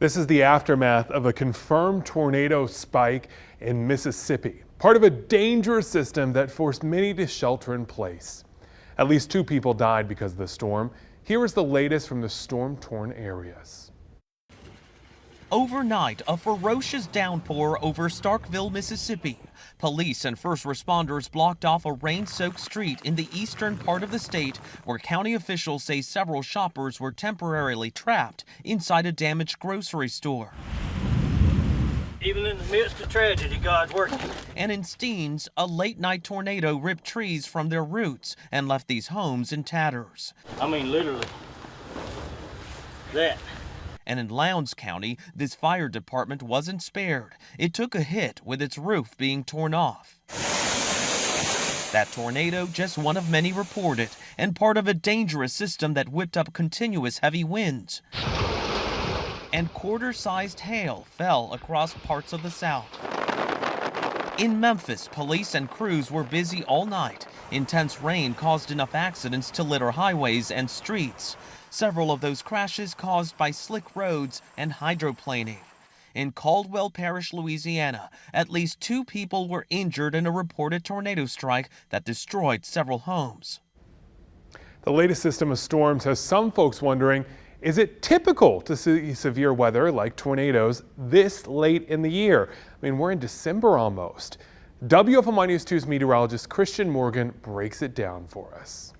This is the aftermath of a confirmed tornado spike in Mississippi, part of a dangerous system that forced many to shelter in place. At least 2 people died because of the storm. Here is the latest from the storm-torn areas. Overnight, a ferocious downpour over Starkville, Mississippi. Police and first responders blocked off a rain-soaked street in the eastern part of the state, where county officials say several shoppers were temporarily trapped inside a damaged grocery store. Even in the midst of tragedy, God's working. And in Steens, a late-night tornado ripped trees from their roots and left these homes in tatters. I mean, literally. That. And in Lowndes County, this fire department wasn't spared. It took a hit with its roof being torn off. That tornado, just one of many reported, and part of a dangerous system that whipped up continuous heavy winds. And quarter-sized hail fell across parts of the South. In Memphis, police and crews were busy all night. Intense rain caused enough accidents to litter highways and streets. Several of those crashes caused by slick roads and hydroplaning. In Caldwell Parish, Louisiana, at least 2 people were injured in a reported tornado strike that destroyed several homes. The latest system of storms has some folks wondering, is it typical to see severe weather like tornadoes this late in the year? I mean, we're in December almost. WFMY News 2's meteorologist Christian Morgan breaks it down for us.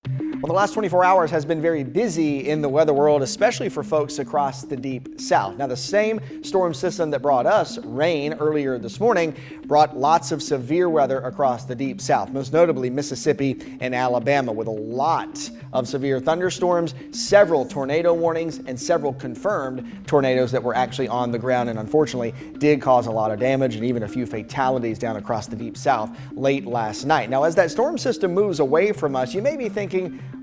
Well, the last 24 hours has been very busy in the weather world, especially for folks across the deep south. Now, the same storm system that brought us rain earlier this morning brought lots of severe weather across the deep south, most notably Mississippi and Alabama, with a lot of severe thunderstorms, several tornado warnings, and several confirmed tornadoes that were actually on the ground and unfortunately did cause a lot of damage and even a few fatalities down across the deep south late last night. Now, as that storm system moves away from us, you may be thinking,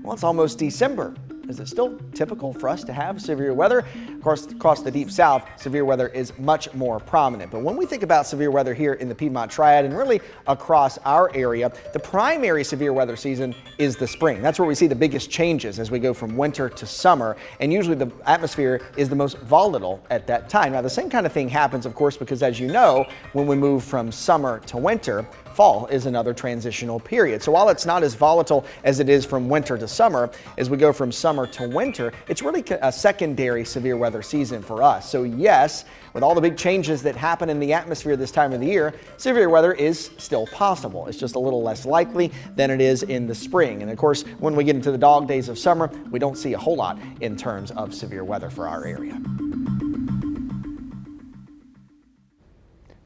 well, it's almost December. Is it still typical for us to have severe weather? Of course, across the deep south, severe weather is much more prominent. But when we think about severe weather here in the Piedmont Triad and really across our area, the primary severe weather season is the spring. That's where we see the biggest changes as we go from winter to summer. And usually the atmosphere is the most volatile at that time. Now, the same kind of thing happens, of course, because as you know, when we move from summer to winter, fall is another transitional period. So while it's not as volatile as it is from winter to summer, as we go from summer to winter, it's really a secondary severe weather season for us. So yes, with all the big changes that happen in the atmosphere this time of the year, severe weather is still possible. It's just a little less likely than it is in the spring. And of course, when we get into the dog days of summer, we don't see a whole lot in terms of severe weather for our area.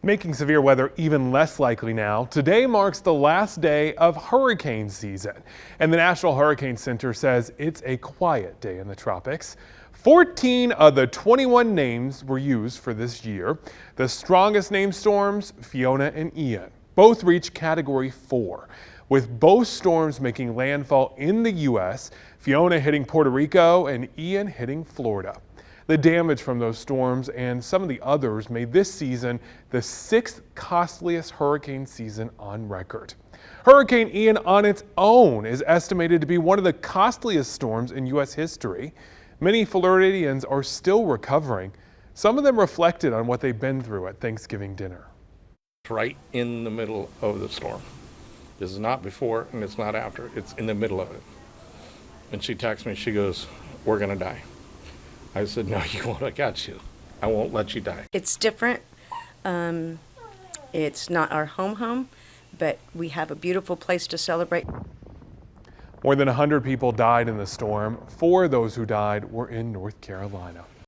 Making severe weather even less likely now, today marks the last day of hurricane season. And the National Hurricane Center says it's a quiet day in the tropics. 14 of the 21 names were used for this year. The strongest named storms, Fiona and Ian, both reached Category 4, with both storms making landfall in the U.S., Fiona hitting Puerto Rico and Ian hitting Florida. The damage from those storms and some of the others made this season the 6th costliest hurricane season on record. Hurricane Ian on its own is estimated to be one of the costliest storms in U.S. history. Many Floridians are still recovering. Some of them reflected on what they've been through at Thanksgiving dinner. It's right in the middle of the storm. This is not before and it's not after. It's in the middle of it. And she texts me, she goes, "We're gonna die." I said, "No, you won't. I got you. I won't let you die." It's different. It's not our home, but we have a beautiful place to celebrate. More than 100 people died in the storm. 4 of those who died were in North Carolina.